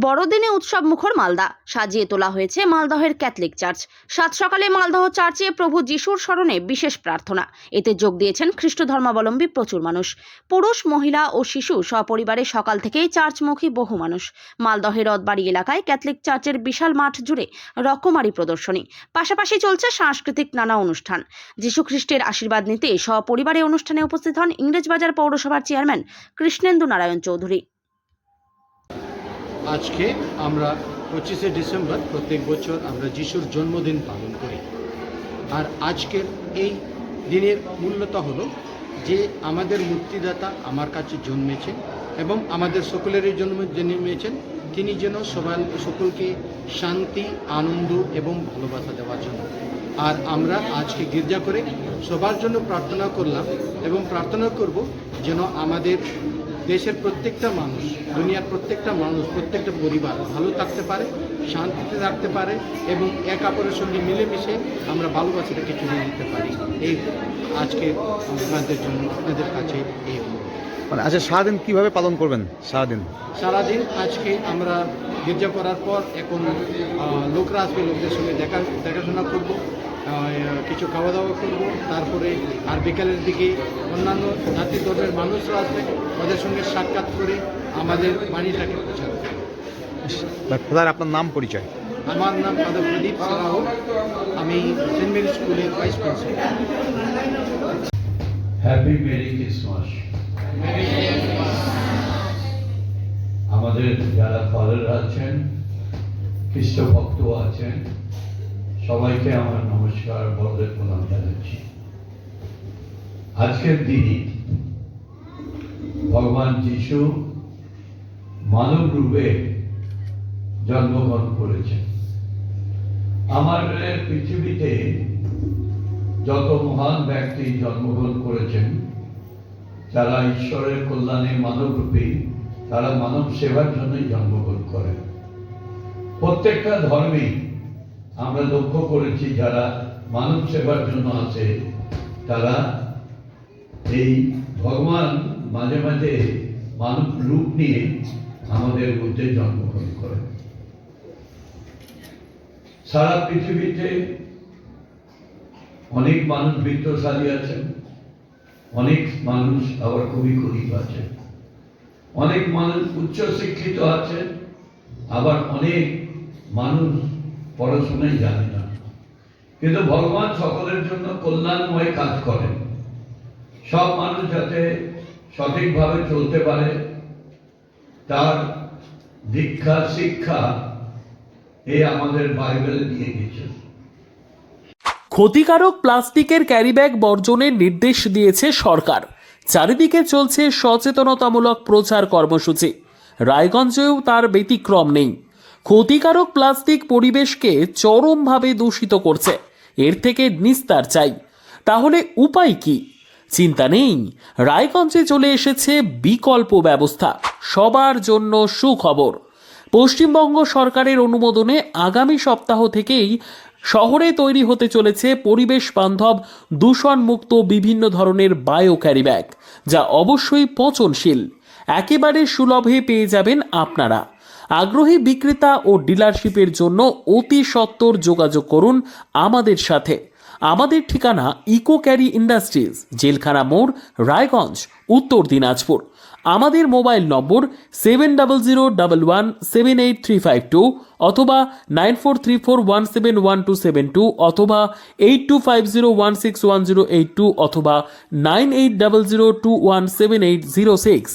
বড়দিনে উৎসব মুখর মালদা সাজিয়ে তোলা হয়েছে মালদহের ক্যাথলিক চার্চ। সাত সকালে মালদহ চার্চে প্রভু যিশুর স্মরণে বিশেষ প্রার্থনা। এতে যোগ দিয়েছেন খ্রিস্ট ধর্মাবলম্বী প্রচুর মানুষ। পুরুষ, মহিলা ও শিশু সপরিবারে সকাল থেকেই চার্চমুখী বহু মানুষ। মালদহের রথবাড়ি এলাকায় ক্যাথলিক চার্চের বিশাল মাঠ জুড়ে রকমারি প্রদর্শনী, পাশাপাশি চলছে সাংস্কৃতিক নানা অনুষ্ঠান। যিশু খ্রিস্টের আশীর্বাদ নিতে সপরিবারে অনুষ্ঠানে উপস্থিত হন ইংরেজবাজার পৌরসভার চেয়ারম্যান কৃষ্ণেন্দু নারায়ণ চৌধুরী। আজকে আমরা 25শে ডিসেম্বর প্রত্যেক বছর আমরা যিশুর জন্মদিন পালন করি। আর আজকের এই দিনের মূল্যতা হলো যে আমাদের মুক্তিদাতা আমার কাছে জন্মেছেন এবং আমাদের সকলেরই জন্মেছেন। তিনি যেন সকলকে শান্তি, আনন্দ এবং ভালোবাসা দেওয়ার জন্য। আর আমরা আজকে গির্জা করে সবার জন্য প্রার্থনা করলাম এবং প্রার্থনা করব যেন আমাদের দেশের প্রত্যেকটা মানুষ, দুনিয়ার প্রত্যেকটা মানুষ, প্রত্যেকটা পরিবার ভালো থাকতে পারে, শান্তিতে থাকতে পারে এবং এক অপরের সঙ্গে মিলেমিশে আমরা ভালোবাসাটাকে ছড়িয়ে দিতে পারি। এই আজকে আপনাদের জন্য, আপনাদের কাছে এই আচ্ছা, সারাদিন কিভাবে পালন করবেন? সারাদিন আজকে আমরা গির্জা করার পর এখন লোকরা আসবে, লোকদের সঙ্গে দেখাশোনা করব, কিছু খাওয়া দাওয়া করব, তারপরে আর বিকালের দিকে অন্যান্য জাতি ধর্মের মানুষরা আসবে, ওদের সঙ্গে সাক্ষাৎ করে আমাদের বাণীটাকে প্রচার করব। আপনার নাম, পরিচয়? আমার নাম ফাদার প্রদীপ সারাহ, আমি সেন্ট মেরি স্কুলের vice principal. Happy merry Christmas. আমাদের যারা ফাদার আছেন, খ্রিস্ট ভক্ত আছেন, সবাইকে আমার নমস্কার, বড়দের প্রণাম জানাচ্ছি। আজকের দিনে ভগবান যিশু মানব রূপে জন্মগ্রহণ করেছেন। আমাদের পৃথিবীতে যত মহান ব্যক্তি জন্মগ্রহণ করেছেন, যারা ঈশ্বরের কল্যাণে মানবরূপী, তারা মানব সেবার জন্যই জন্মগ্রহণ করেন। প্রত্যেকটা ধর্মে আমরা লক্ষ্য করেছি, যারা মানব সেবার জন্য আছে, তারা এই ভগবান মাঝে মাঝে মানব রূপ নিয়ে আমাদের মধ্যে জন্মগ্রহণ করেন। সারা পৃথিবীতে অনেক মানুষ বিত্তশালী আছেন, অনেক মানুষ আবার খুবই গরিব আছেন, অনেক মানুষ উচ্চ শিক্ষিত আছেন, আবার অনেক মানুষ পড়াশোনাই জানে না। কিন্তু ভগবান সকলের জন্য কল্যাণময় কাজ করেন। সব মানুষ যাতে সঠিকভাবে চলতে পারে, তার দীক্ষা শিক্ষা আমাদের বাইবেলে দিয়ে দিয়েছে। ক্ষতিকারক প্লাস্টিকের ক্যারিব্যাগ বর্জনের নির্দেশ দিয়েছে সরকার। চারিদিকে চলছে সচেতনতামূলক প্রচার কর্মসূচি। রায়গঞ্জেও তার ব্যতিক্রম নেই। ক্ষতিকারক প্লাস্টিক পরিবেশকে চরমভাবে দূষিত করছে। এর থেকে নিস্তার চাই। তাহলে উপায় কি? চিন্তা নেই, রায়গঞ্জে চলে এসেছে বিকল্প ব্যবস্থা। সবার জন্য সুখবর। পশ্চিমবঙ্গ সরকারের অনুমোদনে আগামী সপ্তাহ থেকেই শহরে তৈরি হতে চলেছে পরিবেশ বান্ধব, দূষণমুক্ত বিভিন্ন ধরনের বায়ো ক্যারিব্যাগ, যা অবশ্যই পচনশীল। একেবারে সুলভে পেয়ে যাবেন আপনারা। আগ্রহী বিক্রেতা ও ডিলারশিপের জন্য অতি সত্বর যোগাযোগ করুন আমাদের সাথে। আমাদের ঠিকানা ইকো ক্যারি ইন্ডাস্ট্রিজ, জেলখানা মোড়, রায়গঞ্জ, উত্তর দিনাজপুর। আমাদের মোবাইল নম্বর 7001178352 অথবা 9434171272 অথবা 8250161082 অথবা 9800217806।